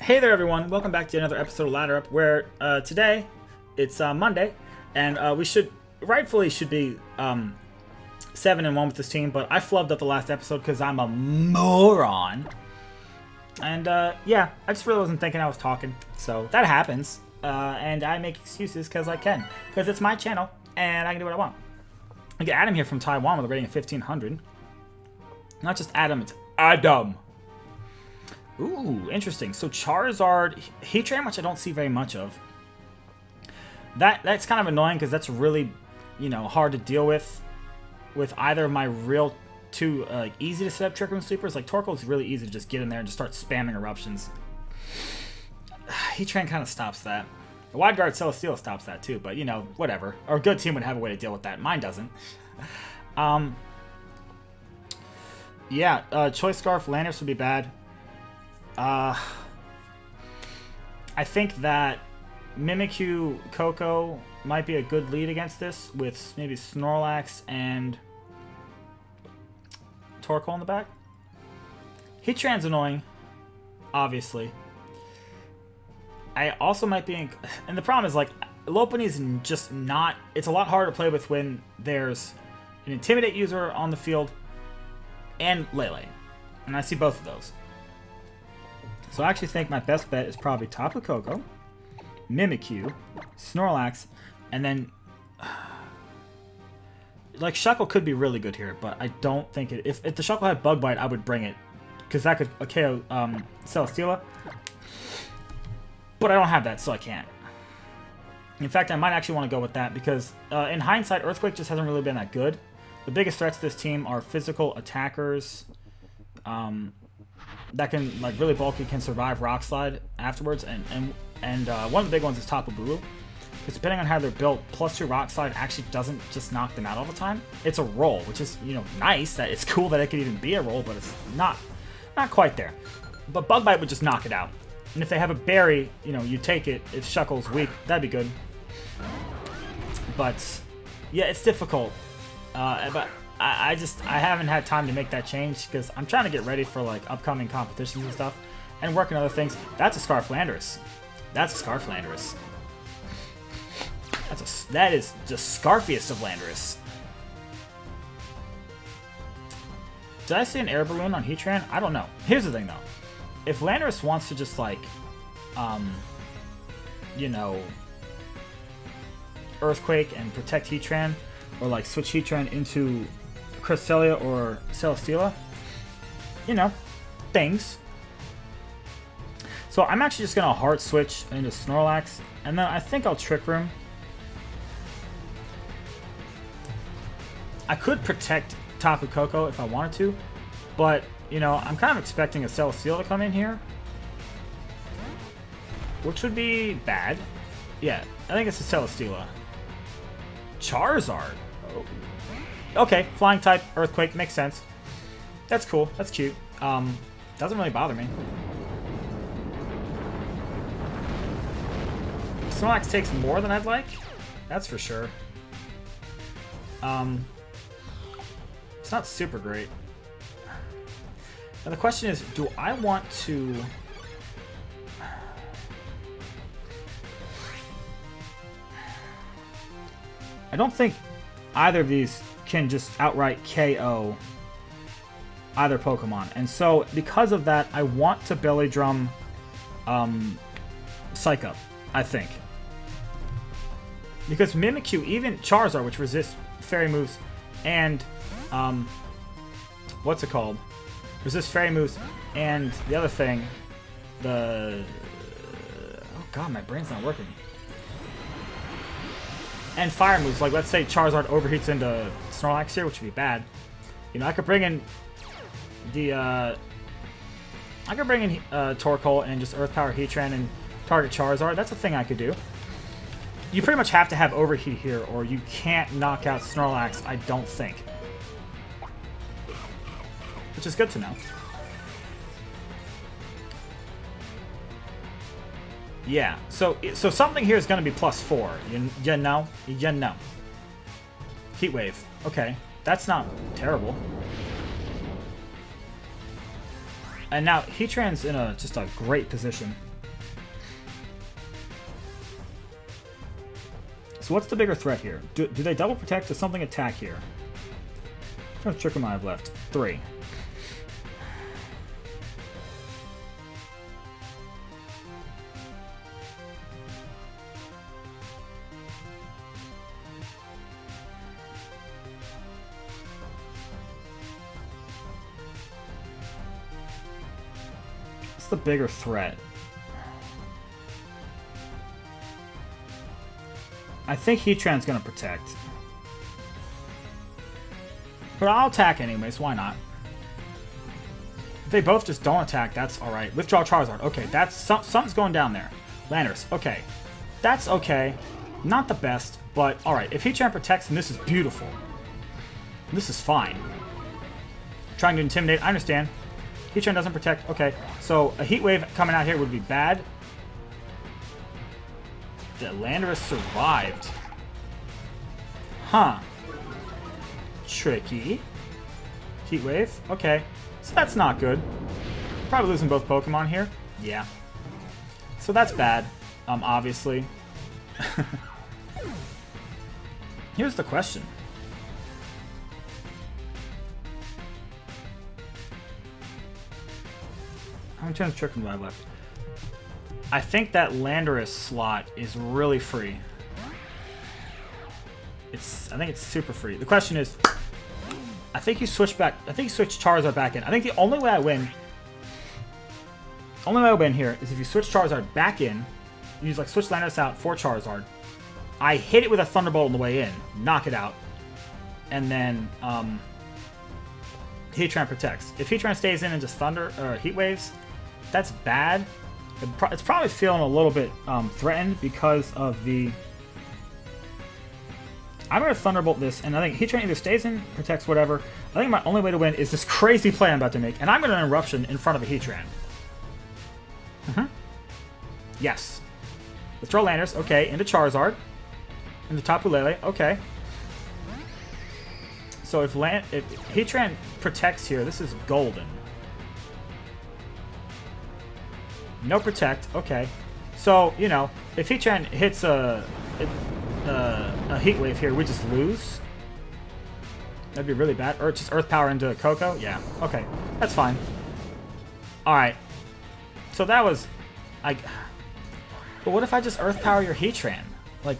Hey there everyone, welcome back to another episode of Ladder Up, where today it's Monday, and we rightfully should be 7-1 with this team, but I flubbed up the last episode because I'm a moron. And yeah, I just really wasn't thinking I was talking, so that happens. And I make excuses because I can, because it's my channel, and I can do what I want. I get Adam here from Taiwan with a rating of 1500. Not just Adam, it's Adam. Ooh, interesting. So Charizard, Heatran, which I don't see very much of. That's kind of annoying because that's really, you know, hard to deal with either of my real two easy to set up Trick Room Sweepers. Like Torkoal is really easy to just get in there and just start spamming eruptions. Heatran kind of stops that. The Wide Guard Celesteela stops that too, but you know, whatever. Our good team would have a way to deal with that. Mine doesn't. Yeah, Choice Scarf, Landorus would be bad. I think that Mimikyu Koko might be a good lead against this, with maybe Snorlax and Torkoal in the back. Heatran's annoying, obviously. I also might be, and the problem is like Lopunny's just not. It's a lot harder to play with when there's an Intimidate user on the field and Lele, and I see both of those. So I actually think my best bet is probably Tapu Koko, Mimikyu, Snorlax, and then like Shuckle could be really good here, but I don't think it. If the Shuckle had Bug Bite, I would bring it because that could KO Celesteela. But I don't have that, so I can't. In fact, I might actually want to go with that because in hindsight, Earthquake just hasn't really been that good. The biggest threats to this team are physical attackers. That can, like, really bulky, can survive Rock Slide afterwards, and one of the big ones is Tapu Bulu, because depending on how they're built, +2 Rock Slide actually doesn't just knock them out all the time. It's a roll, which is, you know, nice. That it's cool that it could even be a roll, but it's not quite there. But Bug Bite would just knock it out, and if they have a Berry, you know, you take it. If Shuckle's weak, that'd be good. But yeah, it's difficult. But I haven't had time to make that change because I'm trying to get ready for like upcoming competitions and stuff and work on other things. That's a Scarf Landorus. That's a Scarf Landorus. That is just Scarfiest of Landorus. Did I see an air balloon on Heatran? I don't know. Here's the thing though. If Landorus wants to just like, you know, Earthquake and protect Heatran, or like switch Heatran into Cresselia or Celesteela, you know, things. So I'm actually just gonna Heart Switch into Snorlax, and then I think I'll Trick Room. I could protect Tapu Koko if I wanted to, but you know, I'm kind of expecting a Celesteela to come in here, which would be bad. Yeah, I think it's a Celesteela. Charizard. Oh. Okay, flying type, Earthquake, makes sense. That's cool, that's cute. Doesn't really bother me. Snorlax takes more than I'd like, that's for sure. It's not super great. Now the question is, do I want to... I don't think either of these can just outright KO either Pokemon. And so, because of that, I want to Belly Drum Psych Up, I think. Because Mimikyu, even Charizard, which resists Fairy moves, and, what's it called? Resist Fairy moves, and the other thing, oh god, my brain's not working. And fire moves, like let's say Charizard overheats into Snorlax here, which would be bad. You know, I could bring in the Torkoal and just Earth Power Heatran and target Charizard. That's a thing I could do. You pretty much have to have overheat here, or you can't knock out Snorlax, I don't think. Which is good to know. Yeah, so something here is going to be +4. You know? You know. Heat Wave. Okay, that's not terrible. And now Heatran's in just a great position. So what's the bigger threat here? Do they double protect? Does something attack here? How much trick am I have left? 3. What's the bigger threat? I think Heatran's gonna protect. But I'll attack anyways, why not? If they both just don't attack, that's alright. Withdraw Charizard. Okay, that's something's going down there. Landers. Okay. That's okay. Not the best, but alright. If Heatran protects, then this is beautiful. This is fine. Trying to intimidate, I understand. Heatran doesn't protect. Okay, so a Heat Wave coming out here would be bad. The Landorus survived. Huh. Tricky. Heat Wave. Okay. So that's not good. Probably losing both Pokemon here. Yeah. So that's bad. Obviously. Here's the question. How many turns Trick do I have left? I think that Landorus slot is really free. I think it's super free. The question is, I think you switch back. I think you switch Charizard back in. I think the only way I win here is if you switch Charizard back in. You use like switch Landorus out for Charizard. I hit it with a Thunderbolt on the way in, knock it out, and then Heatran protects. If Heatran stays in and just Heat Waves, that's bad. It's probably feeling a little bit threatened because of the... I'm going to Thunderbolt this, and I think Heatran either stays in, protects, whatever. I think my only way to win is this crazy play I'm about to make, and I'm going to Eruption in front of a Heatran. Yes. Withdraw Landers, okay, into Charizard. Into Tapu Lele, okay. So if Heatran protects here, this is golden. No protect, okay. So, you know, if Heatran hits a Heat Wave here, we just lose. That'd be really bad. Or just Earth Power into Coco? Yeah, okay. That's fine. Alright. So that was... But what if I just Earth Power your Heatran? Like,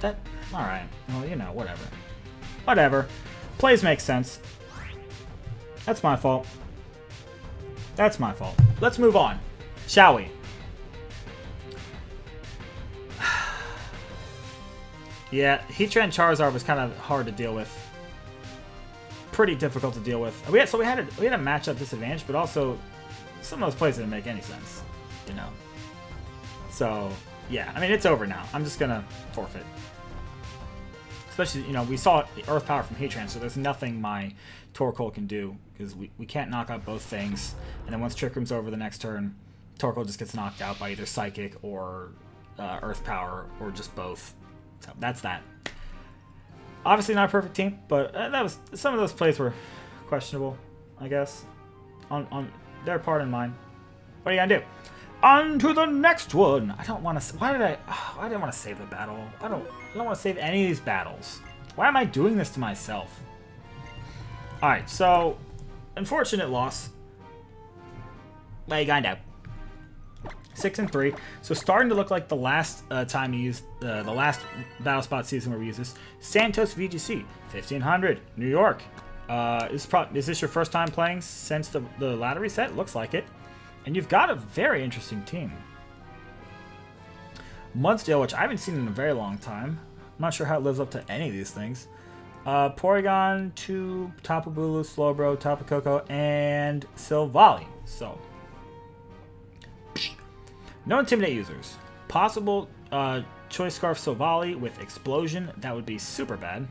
that... Alright. Well, you know, whatever. Whatever. Plays make sense. That's my fault. That's my fault. Let's move on. Shall we? Yeah, Heatran Charizard was kind of hard to deal with. Pretty difficult to deal with. We had a matchup disadvantage, but also some of those plays didn't make any sense, you know. So yeah, I mean it's over now. I'm just gonna forfeit. Especially, you know, we saw Earth Power from Heatran, so there's nothing my Torkoal can do because we can't knock out both things. And then once Trick Room's over the next turn, Torkoal just gets knocked out by either Psychic or Earth Power or just both. So that's that. Obviously not a perfect team, but that was some of those plays were questionable, I guess, on their part and mine. What are you gonna do? On to the next one. I don't want to. Why did I didn't want to save the battle. I don't want to save any of these battles. Why am I doing this to myself? All right, so unfortunate loss. What you gonna do? 6-3. So starting to look like the last time you used the last Battle Spot season where we use this. Santos VGC 1500 New York. Is this your first time playing since the ladder reset? Looks like it. And you've got a very interesting team. Mudsdale, which I haven't seen in a very long time. I'm not sure how it lives up to any of these things. Porygon, Tube, Tapu Bulu, Slowbro, Tapu Koko, and Silvally. So, no Intimidate users. Possible Choice Scarf Silvally with Explosion. That would be super bad.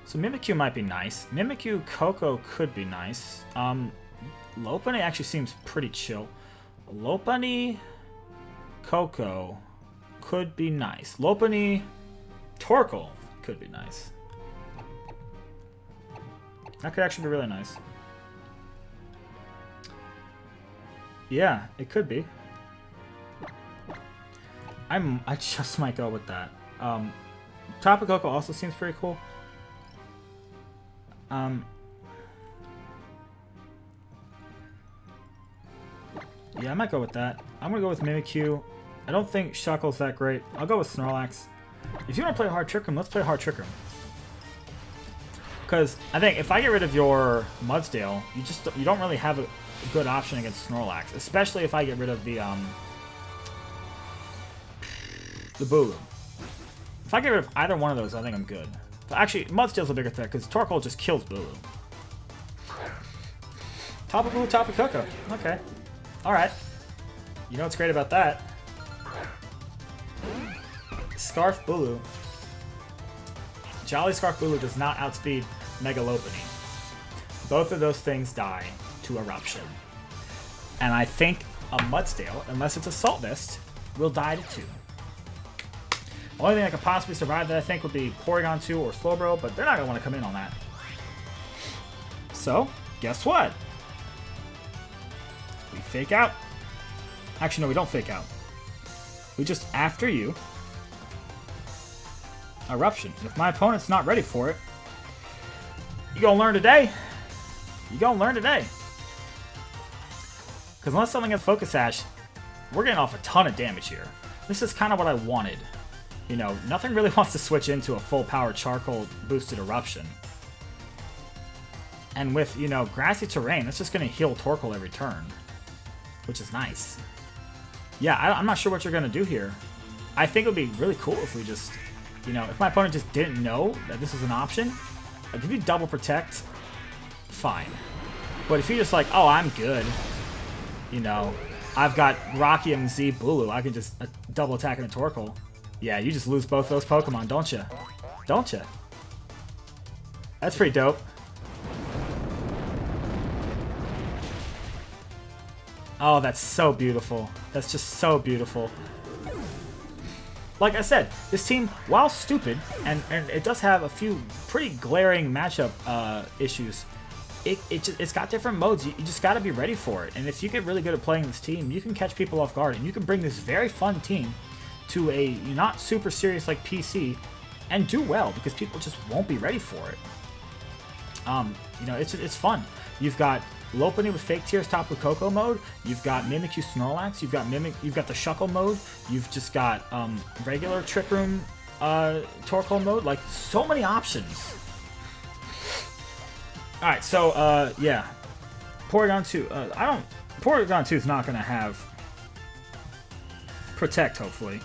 So Mimikyu might be nice. Mimikyu Koko could be nice. Lopunny actually seems pretty chill. Lopunny Koko could be nice. Lopunny Torkoal could be nice. That could actually be really nice. Yeah, it could be. I just might go with that. Tapu Koko also seems pretty cool. Yeah, I might go with that. I'm gonna go with Mimikyu. I don't think Shuckle's that great. I'll go with Snorlax. If you want to play Hard Trick Room, let's play Hard Trick Room. Because I think if I get rid of your Mudsdale, you don't really have a good option against Snorlax, especially if I get rid of the Bulu. If I get rid of either one of those, I think I'm good. But actually, Mudsdale's a bigger threat because Torkoal just kills Bulu. Tapu Bulu, Tapu Koko. Okay. Alright. You know what's great about that? Scarf Bulu. Jolly Scarf Bulu does not outspeed Mega Lopunny. Both of those things die to Eruption. And I think a Mudsdale, unless it's a Salt Mist, will die to 2. The only thing that could possibly survive that I think would be Porygon 2 or Slowbro, but they're not going to want to come in on that. So, guess what? We fake out. Actually, no, we don't fake out. We just after you. Eruption. If my opponent's not ready for it, you gonna learn today. You gonna learn today. Because unless something gets Focus Sash, we're getting off a ton of damage here. This is kind of what I wanted. You know, nothing really wants to switch into a full power Charcoal boosted Eruption. And with, you know, Grassy Terrain, that's just gonna heal Torkoal every turn. Which is nice. Yeah, I'm not sure what you're gonna do here. I think it would be really cool if we just... You know, if my opponent just didn't know that this was an option, like if you double protect, fine. But if you're just like, oh, I'm good, you know, I've got Rocky MZ Bulu, I can just double attack in a Torkoal. Yeah, you just lose both those Pokemon, don't you? Don't you? That's pretty dope. Oh, that's so beautiful. That's just so beautiful. Like I said, this team, while stupid, and it does have a few pretty glaring matchup issues, it's got different modes. You just got to be ready for it. And if you get really good at playing this team, you can catch people off guard, and you can bring this very fun team to a not super serious like PC and do well because people just won't be ready for it. You know, it's fun. You've got Lopunny with Fake Tears Tapu Koko mode. You've got Mimikyu Snorlax. You've got the Shuckle mode. You've just got regular Trick Room Torkoal mode. Like, so many options. Alright, so yeah. Porygon 2. Porygon 2 is not gonna have Protect, hopefully.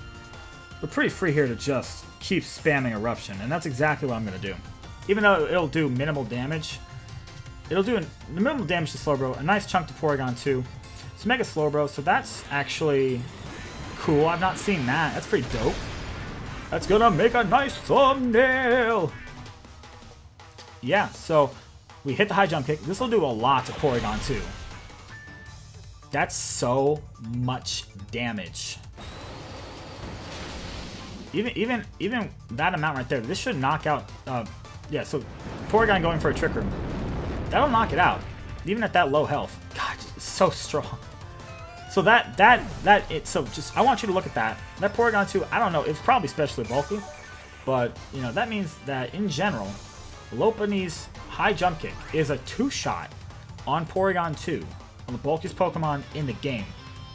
We're pretty free here to just keep spamming Eruption, and that's exactly what I'm gonna do. Even though it'll do minimal damage, it'll do the minimal damage to Slowbro, a nice chunk to Porygon 2. It's Mega Slowbro, so that's actually cool. I've not seen that. That's pretty dope. That's gonna make a nice thumbnail. Yeah, so we hit the high jump kick. This will do a lot to Porygon 2. That's so much damage. Even that amount right there, this should knock out. Yeah, so Porygon going for a Trick Room. That'll knock it out, even at that low health. God, it's so strong. So so just, I want you to look at that. That Porygon 2, I don't know, it's probably specially bulky, but, you know, that means that, in general, Lopunny's high jump kick is a 2-shot on Porygon 2, on the bulkiest Pokemon in the game,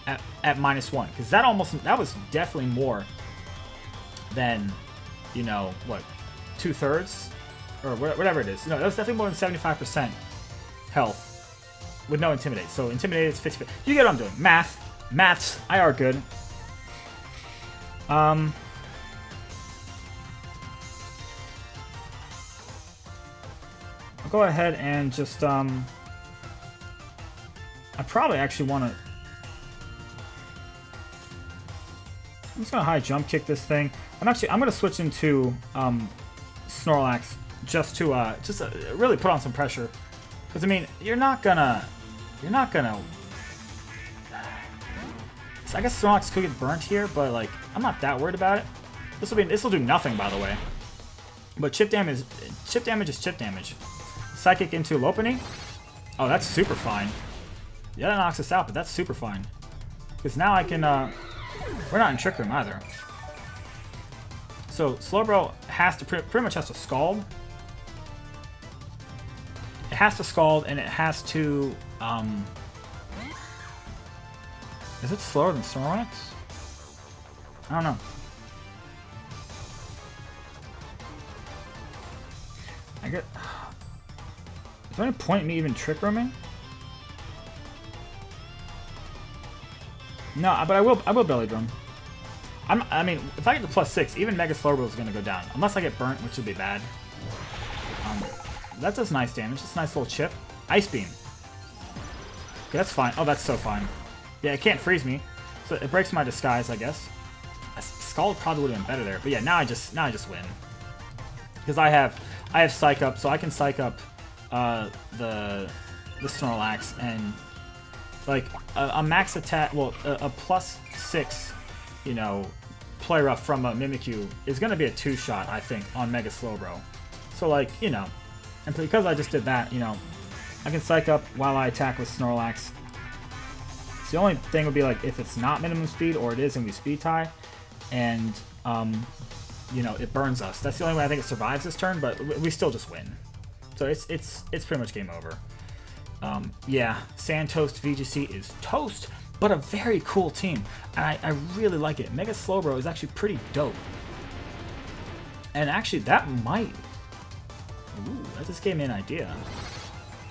at -1. Because that was definitely more than, you know, what, 2/3? Or whatever it is. No, that was definitely more than 75% health with no Intimidate. So Intimidate is 50. You get what I'm doing. Maths, I are good. I'll go ahead and just, I probably actually want to... I'm just going to high jump kick this thing. I'm going to switch into Snorlax just to really put on some pressure. Because, I mean, you're not gonna... So I guess Snorlax could get burnt here, but, like, I'm not that worried about it. This will do nothing, by the way. But chip damage is chip damage. Psychic into Lopunny. Oh, that's super fine. Yeah, that knocks us out, but that's super fine. Because now I can, we're not in Trick Room either. So Slowbro has to pretty much has to Scald. It has to Scald, and it has to. Is it slower than Snorlax? I don't know. I get. Is there any point in me even Trick Rooming? No, but I will Belly Drum. I mean, if I get to +6, even Mega Slowbro is going to go down. Unless I get burnt, which would be bad. That does nice damage. It's a nice little chip. Ice Beam. Okay, that's fine. Oh, that's so fine. Yeah, it can't freeze me. So it breaks my disguise, I guess. Scald probably would have been better there. But yeah, now I just win. Because I have Psych Up, so I can Psych Up the Snorlax, and like a max attack, well, a +6, you know, Play Rough from a Mimikyu is going to be a 2-shot, I think, on Mega Slowbro. So, like, you know, and because I just did that, you know, I can Psych Up while I attack with Snorlax. So the only thing would be, like, if it's not minimum speed, or it is and we speed tie, and, you know, it burns us. That's the only way I think it survives this turn, but we still just win. So it's pretty much game over. Yeah, Sandtoast VGC is toast, but a very cool team, and I really like it. Mega Slowbro is actually pretty dope. And actually, that might... Ooh, that just gave me an idea.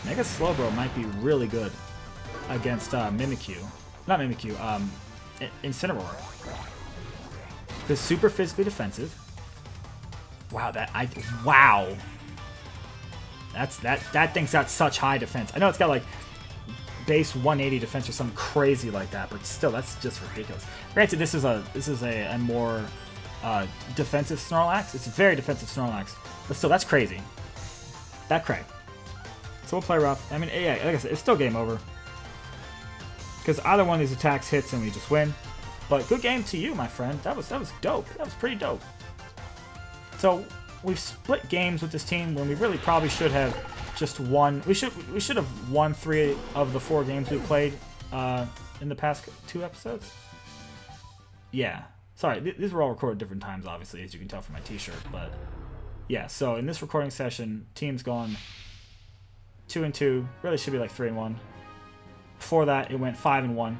Mega Slowbro might be really good against Mimikyu. Not Mimikyu, Incineroar. Because super physically defensive. Wow, wow! That thing's got such high defense. I know it's got like base 180 defense or something crazy like that, but still, that's just ridiculous. Granted, this is a more defensive Snorlax. It's a very defensive Snorlax, but still, that's crazy. That cray. So we'll play rough. I mean, yeah, like I said, it's still game over because either one of these attacks hits and we just win. But good game to you, my friend. That was dope. That was pretty dope. So we've split games with this team when we really probably should have just won. We should have won 3 of the 4 games we played in the past 2 episodes. Yeah. Sorry, these were all recorded different times, obviously, as you can tell from my t-shirt. But yeah, so in this recording session, team's gone 2-2. Really should be like 3-1. Before that, it went 5-1.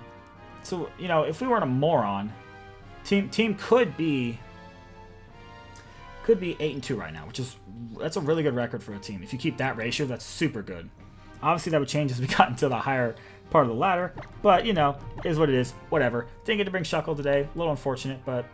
So, you know, if we weren't a moron, team could be 8-2 right now, that's a really good record for a team. If you keep that ratio, that's super good. Obviously, that would change as we got into the higher part of the ladder, but, you know, it is what it is. Whatever. Didn't get to bring Shuckle today. A little unfortunate, but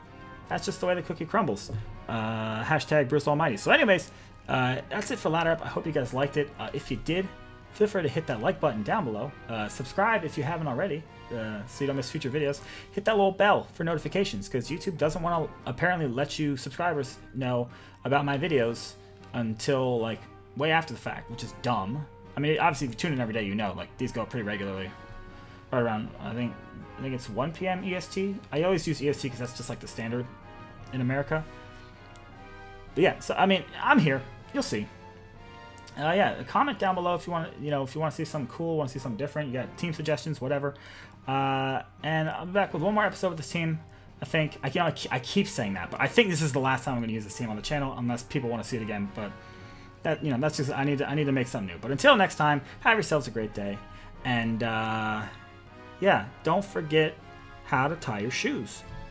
that's just the way the cookie crumbles. Hashtag Bruce Almighty. So anyways, that's it for Ladder Up. I hope you guys liked it. If you did, feel free to hit that like button down below. Subscribe if you haven't already, so you don't miss future videos. Hit that little bell for notifications, because YouTube doesn't want to apparently let you subscribers know about my videos until like way after the fact, which is dumb. I mean, obviously if you tune in every day, you know, like these go up pretty regularly. Right around, I think it's 1 p.m. EST. I always use EST because that's just like the standard in America. But yeah, so I mean, I'm here. You'll see. Yeah, comment down below if you want to, if you want to see something cool, want to see something different. You got team suggestions, whatever. And I'll be back with one more episode with this team. I think I keep saying that, but I think this is the last time I'm going to use this team on the channel, unless people want to see it again. But that that's just I need to make something new. But until next time, have yourselves a great day, and yeah, don't forget how to tie your shoes.